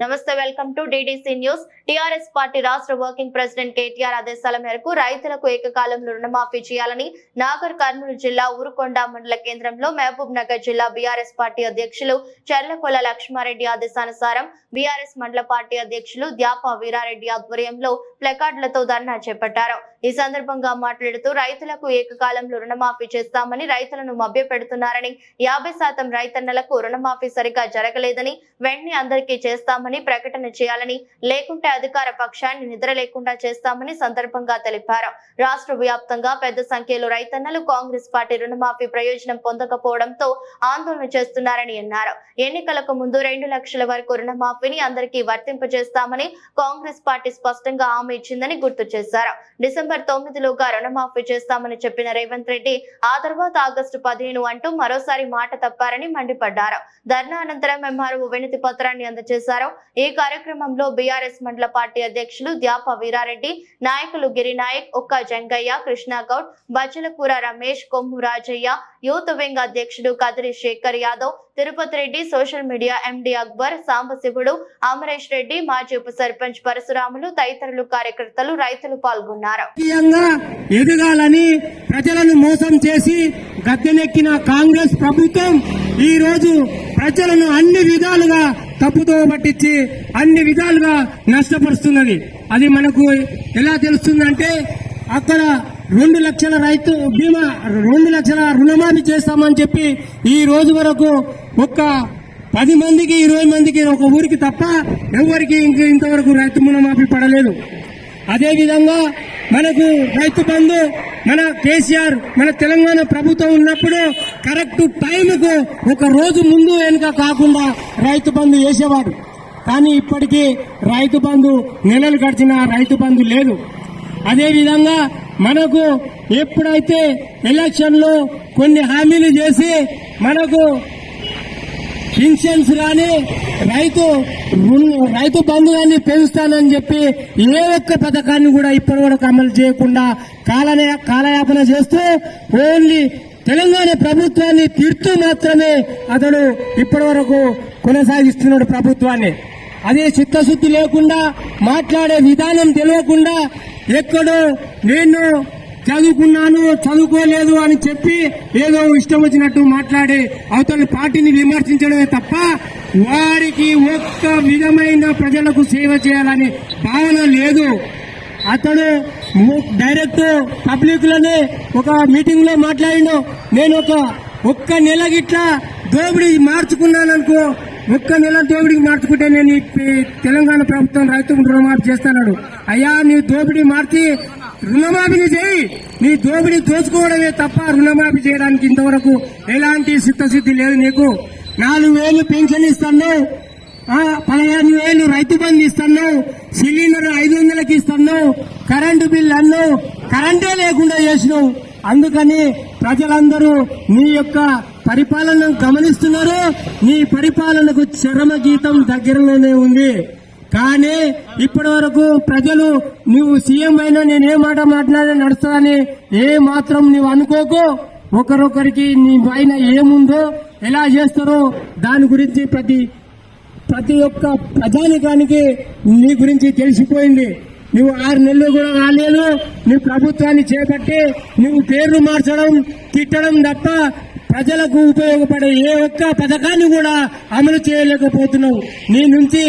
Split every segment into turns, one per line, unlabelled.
నమస్తే, welcome to DDC news. TRS party రాష్ట్ర working president KTR ఆదేశాల మేరకు రైతులకు ఏకకాలంలో రుణమాఫీ చేయాలని నాగర్ కర్నూలు జిల్లా ఊరుకొండ మండల కేంద్రంలో మహబూబ్ నగర్ జిల్లా బీఆర్ఎస్ పార్టీ అధ్యక్షులు చర్లకొల లక్ష్మారెడ్డి ఆదేశానుసారం బీఆర్ఎస్ మండల పార్టీ అధ్యక్షులు ద్యాప వీరారెడ్డి ఆధ్వర్యంలో ప్లకార్డులతో ధర్నా చేపట్టారు. ఈ సందర్భంగా మాట్లాడుతూ రైతులకు ఏకకాలంలో రుణమాఫీ చేస్తామని, రైతులను మభ్యపెడుతున్నారని, 50% రైతన్నలకు రుణమాఫీ సరిగా జరగలేదని, వెంటనే అందరికీ చేస్తామని ప్రకటన చేయాలని, లేకుంటే అధికార పక్షాన్ని నిద్ర లేకుండా చేస్తామని సందర్భంగా తెలిపారు. రాష్ట్ర వ్యాప్తంగా పెద్ద సంఖ్యలో రైతన్నలు కాంగ్రెస్ పార్టీ రుణమాఫీ ప్రయోజనం పొందకపోవడంతో ఆందోళన చేస్తున్నారని అన్నారు. ఎన్నికలకు ముందు 2 లక్షల వరకు రుణమాఫీని అందరికీ వర్తింపజేస్తామని కాంగ్రెస్ పార్టీ స్పష్టంగా హామీ ఇచ్చిందని గుర్తు చేశారు. డిసెంబర్ 9లోగా రుణమాఫీ చేస్తామని చెప్పిన రేవంత్ రెడ్డి ఆ తర్వాత ఆగస్టు 15 అంటూ మరోసారి మాట తప్పారని మండిపడ్డారు. ధర్నా అనంతరం ఎంఆర్ఓ వినతి పత్రాన్ని అందజేశారు. ఈ కార్యక్రమంలో బీఆర్ఎస్ మండల పార్టీ అధ్యక్షులు ద్యాప వీరారెడ్డి, నాయకులు గిరినాయక్, ఒక్క జంగయ్య, కృష్ణగౌడ్, బచ్చలకూర రమేష్, కొమ్ము రాజయ్య, యూత్ వింగ్ అధ్యక్షుడు కదిరి శేఖర్ యాదవ్, తిరుపతి రెడ్డి, సోషల్ మీడియా ఎండి అక్బర్, సాంబశివుడు, అమరేష్ రెడ్డి, మాజీ ఉప సర్పంచ్ పరశురాములు తదితరులు కార్యకర్తలు రైతులు పాల్గొన్నారు.
ఎదగాలని ప్రజలను మోసం చేసి గద్దెనెక్కిన కాంగ్రెస్ ప్రభుత్వం ఈ రోజు ప్రజలను అన్ని విధాలుగా తప్పుతో పట్టించి అన్ని విధాలుగా నష్టపరుస్తున్నది. అది మనకు ఎలా తెలుస్తుందంటే, అక్కడ 2 లక్షల రైతు బీమా 2 లక్షల రుణమాఫీ చేస్తామని చెప్పి ఈ రోజు వరకు ఒక్క 10 మందికి 20 మందికి ఒక ఊరికి తప్ప ఎవరికి ఇంతవరకు రైతు రుణమాఫీ పడలేదు. అదేవిధంగా మనకు రైతు బంధు మన కేసీఆర్ మన తెలంగాణ ప్రభుత్వం ఉన్నప్పుడు కరెక్ట్ టైంకు ఒక రోజు ముందు వెనుక కాకుండా రైతు బంధు వేసేవాడు. కానీ ఇప్పటికీ రైతు బంధు నెలలు గడిచినా రైతు బంధు లేదు. అదేవిధంగా మనకు ఎప్పుడైతే ఎలక్షన్లో కొన్ని హామీలు చేసి మనకు పెన్షన్స్ కానీ రైతు బంధు కానీ పెంచుతానని చెప్పి ఏ ఒక్క పథకాన్ని కూడా ఇప్పటి వరకు అమలు చేయకుండా కాలయాపన చేస్తూ ఓన్లీ తెలంగాణ ప్రభుత్వాన్ని తిడుతూ మాత్రమే అతడు ఇప్పటి వరకు కొనసాగిస్తున్నాడు ప్రభుత్వాన్ని. అదే చిత్తశుద్ధి లేకుండా, మాట్లాడే విధానం తెలియకుండా, ఎక్కడో నేను చదువుకున్నాను చదువుకోలేదు అని చెప్పి ఏదో ఇష్టం వచ్చినట్టు మాట్లాడి అవతల పార్టీని విమర్శించడమే తప్ప వారికి ఒక్క విధమైన ప్రజలకు సేవ చేయాలని భావన లేదు. అతడు డైరెక్ట్ పబ్లిక్ లోనే ఒక మీటింగ్ లో మాట్లాడిను, నేను ఒక్క నెల గిట్లా దోపిడీ మార్చుకున్నాననుకో, ఒక్క నెల దోపిడీకి మార్చుకుంటే నేను తెలంగాణ ప్రభుత్వం రైతు రుణమాఫీ చేస్తాను. అయ్యా, నీ దోపిడీ మార్చి రుణమాఫీని చేయి, నీ దోపిడీ దోచుకోవడమే తప్ప రుణమాఫీ చేయడానికి ఇంతవరకు ఎలాంటి చిత్తశుద్ధి లేదు. నీకు 4,000 పెన్షన్ ఇస్తున్నావు, 15,000 రైతు బంధు ఇస్తున్నావు, సిలిండర్ 500కి ఇస్తున్నావు, కరెంటు బిల్లు అన్నావు, కరెంటే లేకుండా చేసినావు. అందుకని ప్రజలందరూ నీ యొక్క పరిపాలనను గమనిస్తున్నారు. నీ పరిపాలనకు చరమ గీతం దగ్గరలోనే ఉంది. కానీ ఇప్పటి వరకు ప్రజలు నువ్వు సీఎం అయినా నేనే మాట మాట్లాడే నడుస్తానని ఏ మాత్రం నువ్వు అనుకోకు. ఒకరొకరికి నీ పైన ఏముందో ఎలా చేస్తారో దాని గురించి ప్రతి ఒక్క ప్రజానికానికి నీ గురించి తెలిసిపోయింది. నువ్వు 6 నెలలు కూడా రాలేదు. నీ ప్రభుత్వాన్ని చేపట్టి నువ్వు పేర్లు మార్చడం, తిట్టడం తప్ప ప్రజలకు ఉపయోగపడే ఏ ఒక్క పథకాన్ని కూడా అమలు చేయలేకపోతున్నావు. నీ నుంచి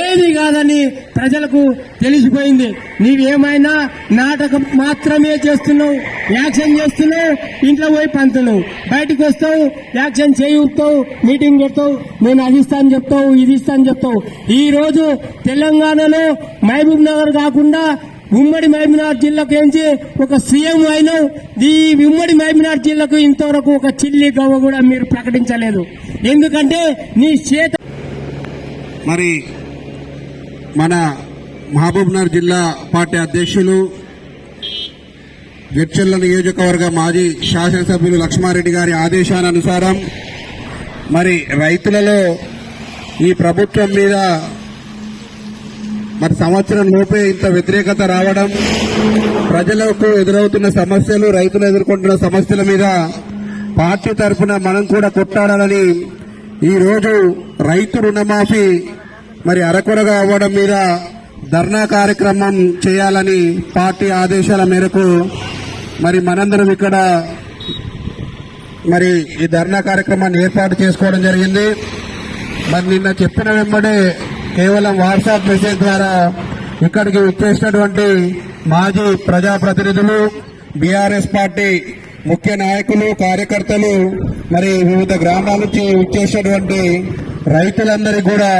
ఏది కాదని ప్రజలకు తెలిసిపోయింది. నీవేమైనా నాటకం మాత్రమే చేస్తున్నావు, యాక్షన్ చేస్తున్నావు, ఇంట్లో పోయి పంతున్నావు, బయటకు వస్తావు, యాక్షన్ చేయిస్తావు, మీటింగ్ పెడతావు, నేను అది ఇస్తాను చెప్తావు, ఇది ఇస్తాను చెప్తావు. ఈ రోజు తెలంగాణలో మహబూబ్ నగర్ కాకుండా ఉమ్మడి మహబూబ్నగర్ జిల్లాకు ఏంచి ఒక సీఎం అయినావు. ఈ ఉమ్మడి మహబూబ్నగర్ జిల్లాకు ఇంతవరకు ఒక చిల్లి గవ్వ కూడా మీరు ప్రకటించలేదు. ఎందుకంటే నీ చేత
మరి మన మహబూబ్నగర్ జిల్లా పార్టీ అధ్యక్షులు జడ్చర్ల నియోజకవర్గ మాజీ శాసనసభ్యులు లక్ష్మారెడ్డి గారి ఆదేశానుసారం మరి రైతులలో ఈ ప్రభుత్వం మీద మరి సంవత్సరం లోపే ఇంత వ్యతిరేకత రావడం, ప్రజలకు ఎదురవుతున్న సమస్యలు, రైతులు ఎదుర్కొంటున్న సమస్యల మీద పార్టీ తరఫున మనం కూడా కొట్టాడాలని ఈ రోజు రైతు రుణమాఫీ మరి అరకొరగా అవ్వడం మీద ధర్నా కార్యక్రమం చేయాలని పార్టీ ఆదేశాల మేరకు మరి మనందరం ఇక్కడ మరి ఈ ధర్నా కార్యక్రమాన్ని ఏర్పాటు చేసుకోవడం జరిగింది. మరి నిన్న చెప్పిన వెంబడే కేవలం వాట్సాప్ మెసేజ్ ద్వారా ఇక్కడికి వచ్చేసినటువంటి మాజీ ప్రజాప్రతినిధులు, బీఆర్ఎస్ పార్టీ ముఖ్య నాయకులు, కార్యకర్తలు, మరి వివిధ గ్రామాల నుంచి వచ్చేసినటువంటి రైతులందరికీ కూడా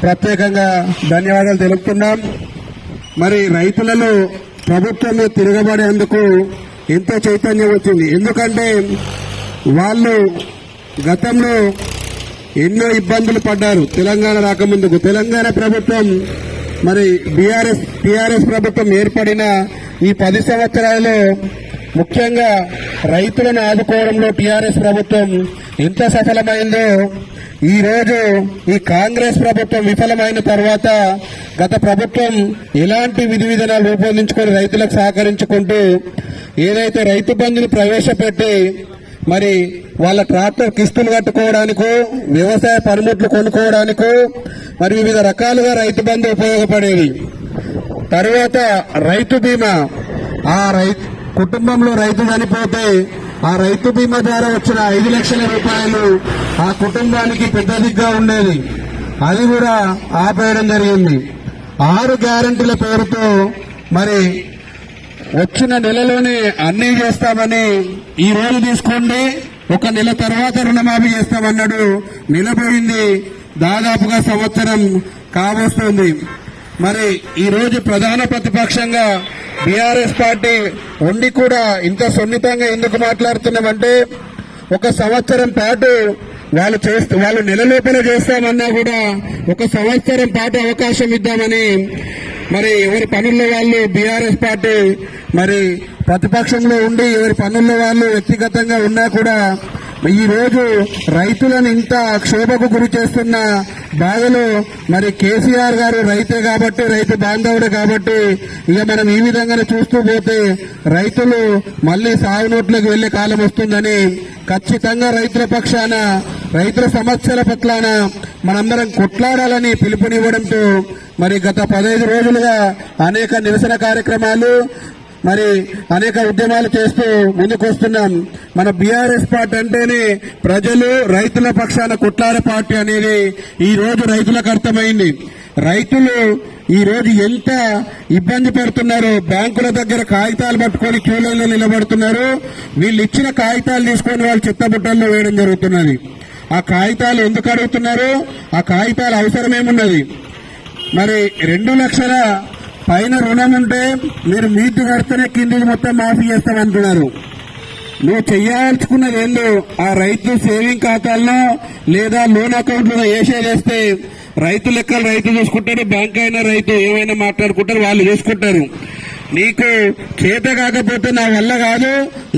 ప్రత్యేకంగా ధన్యవాదాలు తెలుపుతున్నాం. మరి రైతులలో ప్రభుత్వం మీద తిరగబడేందుకు ఎంతో చైతన్యం వచ్చింది. ఎందుకంటే వాళ్ళు గతంలో ఎన్నో ఇబ్బందులు పడ్డారు. తెలంగాణ రాకముందుకు తెలంగాణ ప్రభుత్వం మరి టీఆర్ఎస్ ప్రభుత్వం ఏర్పడిన ఈ 10 సంవత్సరాలలో ముఖ్యంగా రైతులను ఆదుకోవడంలో టీఆర్ఎస్ ప్రభుత్వం ఎంత సఫలమైందో ఈ రోజు ఈ కాంగ్రెస్ ప్రభుత్వం విఫలమైన తర్వాత గత ప్రభుత్వం ఎలాంటి విధి విధానాలు రూపొందించుకొని రైతులకు సహకరించుకుంటూ ఏదైతే రైతు బంధుని ప్రవేశపెట్టి మరి వాళ్ళ ట్రాక్టర్ కిస్తులు కట్టుకోవడానికో, వ్యవసాయ పనిముట్లు కొనుక్కోవడానికో, మరి వివిధ రకాలుగా రైతు బంధు ఉపయోగపడేది. తరువాత రైతు బీమా, కుటుంబంలో రైతు చనిపోతే ఆ రైతు బీమా ద్వారా వచ్చిన 5 లక్షల రూపాయలు ఆ కుటుంబానికి పెద్ద దిగ్గా ఉండేది. అది కూడా ఆపేయడం జరిగింది. 6 గ్యారంటీల పేరుతో మరి వచ్చిన నెలలోనే అన్నీ చేస్తామని ఈ రోజు తీసుకోండి, 1 నెల తర్వాత రుణమాఫీ చేస్తామన్నాడు. నిలబడింది దాదాపుగా సంవత్సరం కావస్తుంది. మరి ఈ రోజు ప్రధాన ప్రతిపక్షంగా బీఆర్ఎస్ పార్టీ ఉండి కూడా ఇంత సున్నితంగా ఎందుకు మాట్లాడుతున్నామంటే 1 సంవత్సరం పాటు వాళ్ళు నెల లోపల చేస్తామన్నా కూడా 1 సంవత్సరం పాటు అవకాశం ఇద్దామని మరి ఎవరి పనుల్లో వాళ్ళు బీఆర్ఎస్ పార్టీ మరి ప్రతిపక్షంలో ఉండి ఎవరి పనుల్లో వాళ్ళు వ్యక్తిగతంగా ఉన్నా కూడా ఈ రోజు రైతులను ఇంత క్షోభకు గురి చేస్తున్న బాధలో మరి కేసీఆర్ గారు రైతే కాబట్టి, రైతు బాంధవుడే కాబట్టి ఇక మనం ఈ విధంగానే చూస్తూ పోతే రైతులు మళ్లీ సాగు నోట్లకు వెళ్లే కాలం వస్తుందని ఖచ్చితంగా రైతుల పక్షాన, రైతుల సమస్యల పట్ల మనందరం కొట్లాడాలని పిలుపునివ్వడంతో మరి గత 15 రోజులుగా అనేక నిరసన కార్యక్రమాలు మరి అనేక ఉద్యమాలు చేస్తూ ముందుకొస్తున్నాం. మన బీఆర్ఎస్ పార్టీ అంటేనే ప్రజలు, రైతుల పక్షాన కొట్లాడే పార్టీ అనేది ఈ రోజు రైతులకు అర్థమైంది. రైతులు ఈ రోజు ఎంత ఇబ్బంది పెడుతున్నారో, బ్యాంకుల దగ్గర కాగితాలు పట్టుకొని క్యూలైన్లో నిలబడుతున్నారు. వీళ్ళు ఇచ్చిన కాగితాలు తీసుకొని వాళ్ళు చెత్తబుట్టల్లో వేయడం జరుగుతున్నది. ఆ కాగితాలు ఎందుకు అడుగుతున్నారు? ఆ కాగితాలు అవసరమేమున్నది? మరి 2 లక్షల పైన రుణం ఉంటే మీరు మీటు కడితేనే కిందికి మొత్తం మాఫీ చేస్తామంటున్నారు. నువ్వు చేయాల్చుకున్నది ఏందో ఆ రైతు సేవింగ్ ఖాతాల్లో లేదా లోన్ అకౌంట్లో వేసేస్తే రైతు లెక్కలు రైతు చూసుకుంటారు, బ్యాంక్ అయినా రైతు ఏమైనా మాట్లాడుకుంటారు, వాళ్ళు చూసుకుంటారు. నీకు చేత కాకపోతే నా వల్ల కాదు,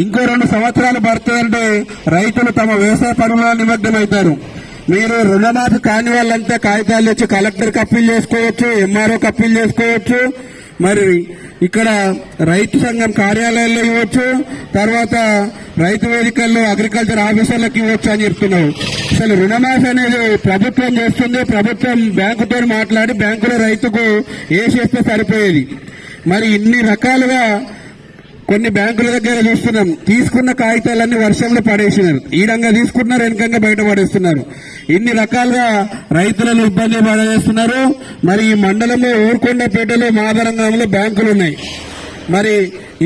ఇంకో 2 సంవత్సరాలు పడుతుందంటే రైతులు తమ వ్యవసాయ పనుల నిమగ్నమవుతారు. మీరు రుణమాఫీ కాని వాళ్ళంతా కాగితాలు తెచ్చి కలెక్టర్కి అప్పీల్ చేసుకోవచ్చు, ఎంఆర్ఓకి అప్పీల్ చేసుకోవచ్చు, మరి ఇక్కడ రైతు సంఘం కార్యాలయాల్లో ఇవ్వచ్చు, తర్వాత రైతు వేదికల్లో అగ్రికల్చర్ ఆఫీసర్లకు ఇవ్వచ్చు అని చెప్తున్నావు. అసలు రుణమాఫీ అనేది ప్రభుత్వం చేస్తుంది. ప్రభుత్వం బ్యాంకుతో మాట్లాడి బ్యాంకులో రైతుకు వేసేస్తే సరిపోయేది. మరి ఇన్ని రకాలుగా కొన్ని బ్యాంకుల దగ్గర చూస్తున్నాం, తీసుకున్న కాగితాలన్నీ వర్షంలో పడేసినారు. ఈడంగా తీసుకుంటున్నారు, వెనకంగా బయట పడేస్తున్నారు. ఇన్ని రకాలుగా రైతులను ఇబ్బంది పడేస్తున్నారు. మరి ఈ మండలంలో ఊరుకొండపేటలో, మాదరంగంలో బ్యాంకులు ఉన్నాయి. మరి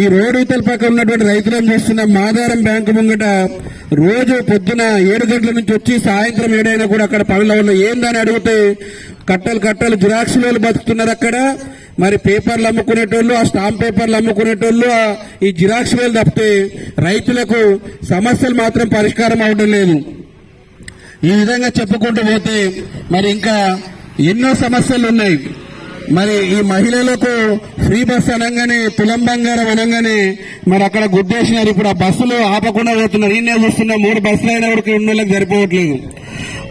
ఈ రోడ్డు ఇతల పక్కన ఉన్నటువంటి రైతులను చూస్తున్నాం. మాదారం బ్యాంకు ముంగట రోజు పొద్దున 7 గంటల నుంచి వచ్చి సాయంత్రం 7 అయినా కూడా అక్కడ పనులు ఉన్నాయి. ఏందని అడిగితే కట్టలు జిరాక్స్లు బతుకుతున్నారు అక్కడ. మరి పేపర్లు అమ్ముకునేటోళ్ళు, ఆ స్టాంప్ పేపర్లు అమ్ముకునేటోళ్ళు, ఈ జిరాక్స్ వేలు తప్పితే రైతులకు సమస్యలు మాత్రం పరిష్కారం అవడం లేదు. ఈ విధంగా చెప్పుకుంటూ పోతే మరి ఇంకా ఎన్నో సమస్యలు ఉన్నాయి. మరి ఈ మహిళలకు ఫ్రీ బస్ అనగానే, తులం బంగారం అనగానే మరి అక్కడ గుద్దేసినారు. ఇప్పుడు ఆ బస్సులు ఆపకుండా పోతున్నారు. ఈయనే చూస్తున్నా 3 బస్సులు అయినా కూడా ఉన్న వాళ్ళకి సరిపోవట్లేదు.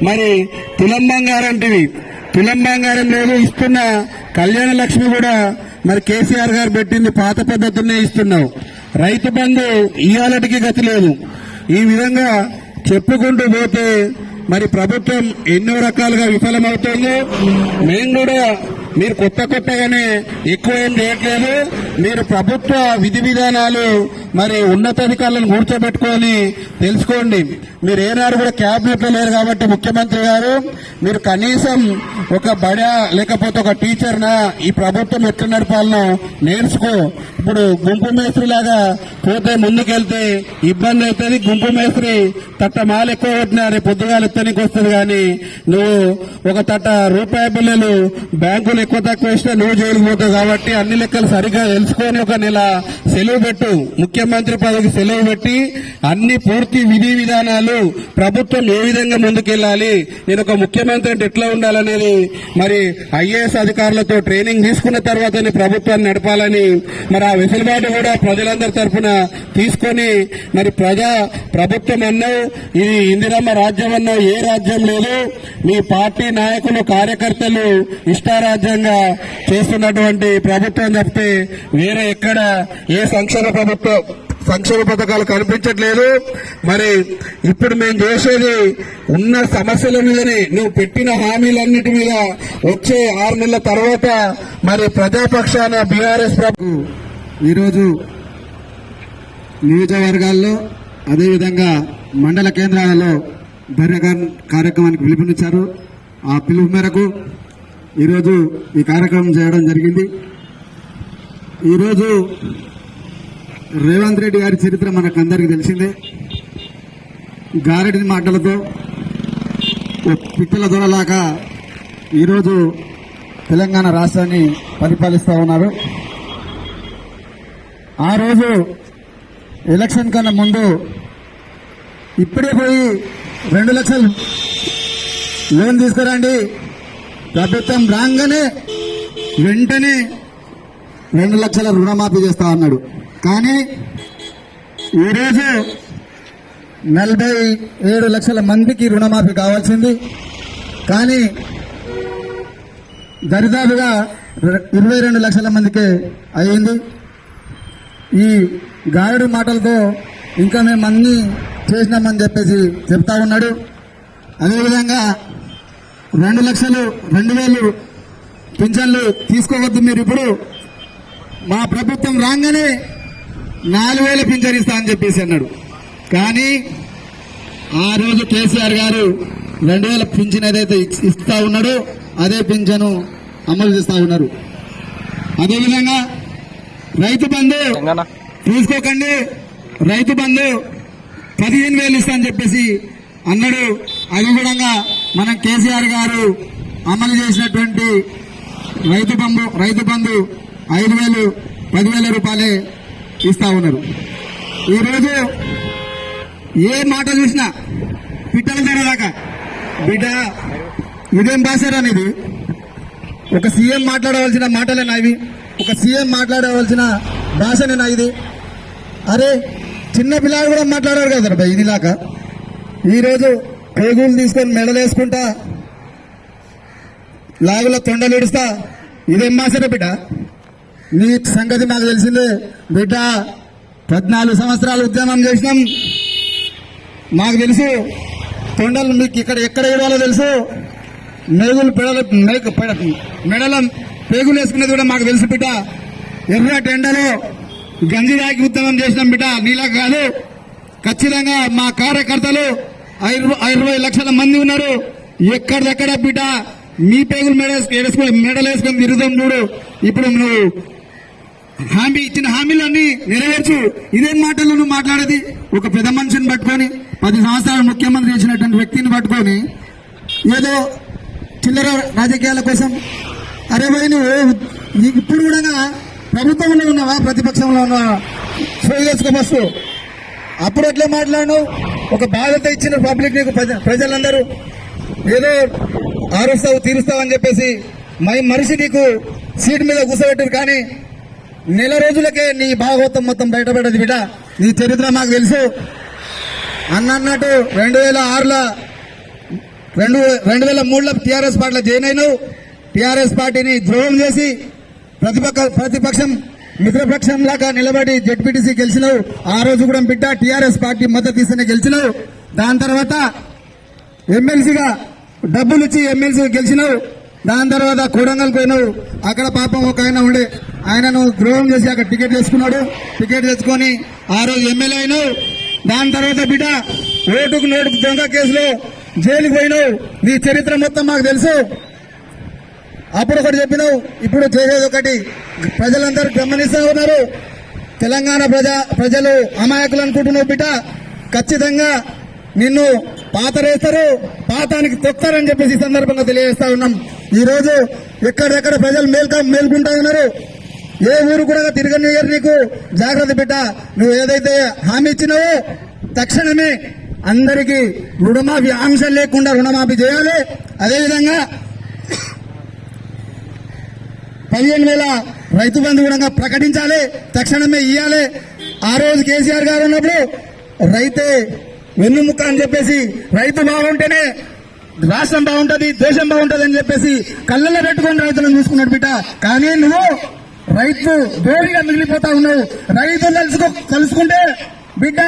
మరి తులం బంగారం లేదు. ఇస్తున్న కళ్యాణ లక్ష్మి కూడా మరి కేసీఆర్ గారు పెట్టింది పాత పద్ధతులనే ఇస్తున్నావు. రైతు బంధు ఇవాళకి గతి లేదు. ఈ విధంగా చెప్పుకుంటూ పోతే మరి ప్రభుత్వం ఎన్నో రకాలుగా విఫలమవుతుంది. మేము కూడా మీరు కొత్తగానే ఎక్కువ ఏం చేయట్లేదు. మీరు ప్రభుత్వ విధి విధానాలు మరి ఉన్నతాధికారులను కూర్చోబెట్టుకొని తెలుసుకోండి. మీరు ఏనాడు కూడా క్యాబినెట్ లో లేరు కాబట్టి ముఖ్యమంత్రి గారు, మీరు కనీసం ఒక బడా లేకపోతే ఒక టీచర్నా ఈ ప్రభుత్వం ఎట్లా నడపాలనో నేర్చుకో. ఇప్పుడు గుంపు మేస్త్రి లాగా పోతే ముందుకెళ్తే ఇబ్బంది అవుతుంది. గుంపు మేస్త్రి తట్ట మాలు ఎక్కువ కొట్టినా రేపు పొద్దుగాలు ఎత్తనికి వస్తుంది. కానీ నువ్వు ఒక తట్ట రూపాయి బిల్లులు బ్యాంకులు ఎక్కువ తక్కువ ఇస్తే నువ్వు జైలుకు పోతావు. కాబట్టి అన్ని లెక్కలు సరిగ్గా తెలుసుకొని ఒక నెల సెలవు పెట్టు. ముఖ్యమంత్రి పదవికి సెలవు పెట్టి అన్ని పూర్తి విధి విధానాలు ప్రభుత్వం ఏ విధంగా ముందుకెళ్లాలి, నేను ఒక ముఖ్యమంత్రి అంటే ఎట్లా ఉండాలనేది మరి ఐఏఎస్ అధికారులతో ట్రైనింగ్ తీసుకున్న తర్వాతనే ప్రభుత్వాన్ని నడపాలని మరి ఆ వెసులుబాటు కూడా ప్రజలందరి తరఫున తీసుకొని మరి ప్రభుత్వం అన్నావు, ఇది ఇందిరమ్మ రాజ్యం అన్నావు. ఏ రాజ్యం లేదు. మీ పార్టీ నాయకులు కార్యకర్తలు ఇష్టారాజ్యంగా చేస్తున్నటువంటి ప్రభుత్వం తప్పితే వేరే ఎక్కడ ఏ సంక్షేమ పథకాలు కనిపించట్లేదు. మరి ఇప్పుడు మేము చేసేది ఉన్న సమస్యల మీదనే, నువ్వు పెట్టిన హామీలన్నిటి మీద వచ్చే 6 నెలల తర్వాత మరి ప్రజాపక్షాన బీఆర్ఎస్
ఈరోజు నియోజకవర్గాల్లో అదేవిధంగా మండల కేంద్రాలలో ధర్నా కార్యక్రమానికి పిలుపునిచ్చారు. ఆ పిలుపు మేరకు ఈరోజు ఈ కార్యక్రమం చేయడం జరిగింది. ఈరోజు రేవంత్ రెడ్డి గారి చరిత్ర మనకు అందరికీ తెలిసిందే. గారెడి మాటలతో పిట్టల దొరలాగా ఈరోజు తెలంగాణ రాష్ట్రాన్ని పరిపాలిస్తూ ఉన్నారు. ఆ రోజు ఎలక్షన్ కన్నా ముందు ఇప్పుడే పోయి 2 లక్షలు లోన్ తీసుకురండి, ప్రభుత్వం రాగానే వెంటనే 2 లక్షల రుణమాఫీ చేస్తా అన్నాడు. కానీ ఈరోజు 47 లక్షల మందికి రుణమాఫీ కావాల్సింది. కానీ దరిదాపుగా 22 లక్షల మందికే అయ్యింది. ఈ గాయడు మాటలతో ఇంకా మేము అన్నీ చేసినామని చెప్పేసి చెప్తా ఉన్నాడు. అదేవిధంగా 2,00,000 పింఛన్లు తీసుకోవద్దు మీరు, ఇప్పుడు మా ప్రభుత్వం రాగానే 4,000 పింఛన్ ఇస్తా అని చెప్పేసి అన్నాడు. కానీ ఆ రోజు కేసీఆర్ గారు 2,000 పింఛన్ ఏదైతే ఇస్తా ఉన్నాడో అదే పింఛను అమలు చేస్తా ఉన్నారు. అదేవిధంగా రైతు బంధు తీసుకోకండి, రైతు బంధు 15,000 ఇస్తా అని చెప్పేసి అన్నాడు. అది కూడా మన కేసీఆర్ గారు అమలు చేసినటువంటి రైతు బంధు 5,000, 10,000 రూపాయలే ఇస్తా ఉన్నారు. ఈరోజు ఏ మాట చూసినా పిట్టల ధరదాకా బిడ్డ ఇదేం భాషరా ఇది? ఒక సీఎం మాట్లాడవలసిన మాటలేనా ఇవి? ఒక సీఎం మాట్లాడవలసిన భాషనేనా ఇది? అరే చిన్న పిల్లలు కూడా మాట్లాడారు కదా ఇదిలాగా. ఈరోజు పేగులు తీసుకొని మెడలేసుకుంటా లాగులో తొండలు ఇడుస్తా, ఇదేం భాషరా బిడ్డ? నీ సంగతి నాకు తెలిసిందే బిడ్డ. 14 సంవత్సరాలు ఉద్యమం చేసినాం, మాకు తెలుసు. తొండలు మీకు ఎక్కడ ఇవ్వాలో తెలుసు. మెడల పేగులు వేసుకునేది కూడా మాకు తెలుసు బిడ్డ. ఎర్ర టెండలో గంజి దాకి ఉద్యమం చేసినాం బిడ్డ, నీలా కాదు. ఖచ్చితంగా మా కార్యకర్తలు 20 లక్షల మంది ఉన్నారు. ఎక్కడిదెక్కడ బిడ్డ మీ పేగులు మెడలేసుకొని తిరుగుతాం చూడు. ఇప్పుడు నువ్వు ఇచ్చిన హామీలన్నీ నెరవేర్చు. ఇదేం మాటలు నువ్వు మాట్లాడేది? ఒక పెద్ద మనిషిని పట్టుకొని 10 సంవత్సరాలు ముఖ్యమంత్రి చేసినటువంటి వ్యక్తిని పట్టుకొని ఏదో చిల్లర రాజకీయాల కోసం. అరే భయ్, నువ్వు ఇప్పుడు కూడా ప్రభుత్వంలో ఉన్నావా ప్రతిపక్షంలో ఉన్నావా? షో చేసుకో బస్సు. అప్పుడు ఎట్లా మాట్లాడినావు? ఒక బాధ్యత ఇచ్చిన పబ్లిక్ నీకు ప్రజలందరూ ఏదో ఆరుస్తావు తీరుస్తావు అని చెప్పేసి మనిషి నీకు సీట్ మీద కూర్చోబెట్టారు. కానీ నెల రోజులకే నీ భాగవతం మొత్తం బయటపడ్డది బిడ్డ. నీ చరిత్ర మాకు తెలుసు. అన్నట్టు 2006లో 2003లో టీఆర్ఎస్ పార్టీలో జాయిన్ అయినావు. టీఆర్ఎస్ పార్టీని ద్రోహం చేసి ప్రతిపక్షం మిత్రపక్షం లాగా నిలబడి జెడ్పీటీసీ గెలిచినావు. ఆ రోజు కూడా బిడ్డ టీఆర్ఎస్ పార్టీ మద్దతు ఇస్తేనే గెలిచినావు. దాని తర్వాత ఎమ్మెల్సీగా డబ్బులు ఇచ్చి ఎమ్మెల్సీ గెలిచినావు. దాని తర్వాత కొడంగల్ పోయినావు. అక్కడ పాపం ఒక ఆయన ఉండే, ఆయనను ద్రోహం చేసి అక్కడ టికెట్ తెచ్చుకున్నాడు. టికెట్ తెచ్చుకొని ఆ రోజు ఎమ్మెల్యే అయినావు. దాని తర్వాత బిడ్డ ఓటుకు నోటుకు దొంగ కేసులో జైలుకు పోయినావు. నీ చరిత్ర మొత్తం మాకు తెలుసు. అప్పుడు ఒకటి చెప్పినావు, ఇప్పుడు చేసేది ఒకటి. ప్రజలందరూ గమనిస్తూ ఉన్నారు. తెలంగాణ ప్రజలు అమాయకులు అనుకుంటున్నావు బిడ్డ. ఖచ్చితంగా నిన్ను పాతరేస్తారు, పాతానికి తొక్తారని చెప్పేసి ఈ సందర్భంగా తెలియజేస్తా ఉన్నాం. ఈ రోజు ఎక్కడెక్కడ ప్రజలు మేల్కుంటా ఉన్నారు. ఏ ఊరు కూడా తిరగనియరు నీకు. జాగ్రత్త బిడ్డ. నువ్వు ఏదైతే హామీ ఇచ్చినావో తక్షణమే అందరికీ రుణమాఫీ ఆంక్షలు లేకుండా రుణమాఫీ చేయాలి. అదేవిధంగా 15,000 రైతు బంధు కూడా ప్రకటించాలి, తక్షణమే ఇవ్వాలి. ఆ రోజు కేసీఆర్ గారు ఉన్నప్పుడు రైతే వెన్నుముక్క అని చెప్పేసి, రైతు బాగుంటేనే రాష్ట్రం బాగుంటది, దేశం బాగుంటది అని చెప్పేసి కళ్ళల్లో పెట్టుకొని రైతులను చూసుకున్నాడు బిడ్డ. కానీ నువ్వు రైతు దోరిగా మిగిలిపోతా ఉన్నావు. రైతులు కలుసుకుంటే బిడ్డ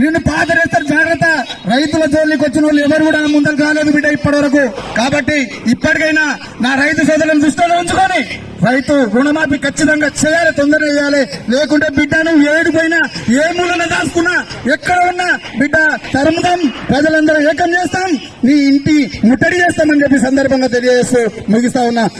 నిన్ను పాతరేస్తారు. జాగ్రత్త. రైతుల జోలికి వచ్చిన వాళ్ళు ఎవరు కూడా ముందరు కాలేదు బిడ్డ ఇప్పటి వరకు. కాబట్టి ఇప్పటికైనా నా రైతు సోదరులను దృష్టిలో ఉంచుకొని రైతు రుణమాఫీ ఖచ్చితంగా చేయాలి, తొందరగా చేయాలి. లేకుంటే బిడ్డ నువ్వు ఏడుపోయినా, ఏ మూలన దాచుకున్నా, ఎక్కడ ఉన్నా బిడ్డ తరుముతాం, ప్రజలందరూ ఏకం చేస్తాం, నీ ఇంటి ముట్టడి చేస్తామని చెప్పి సందర్భంగా తెలియజేస్తూ ముగిస్తా ఉన్నా.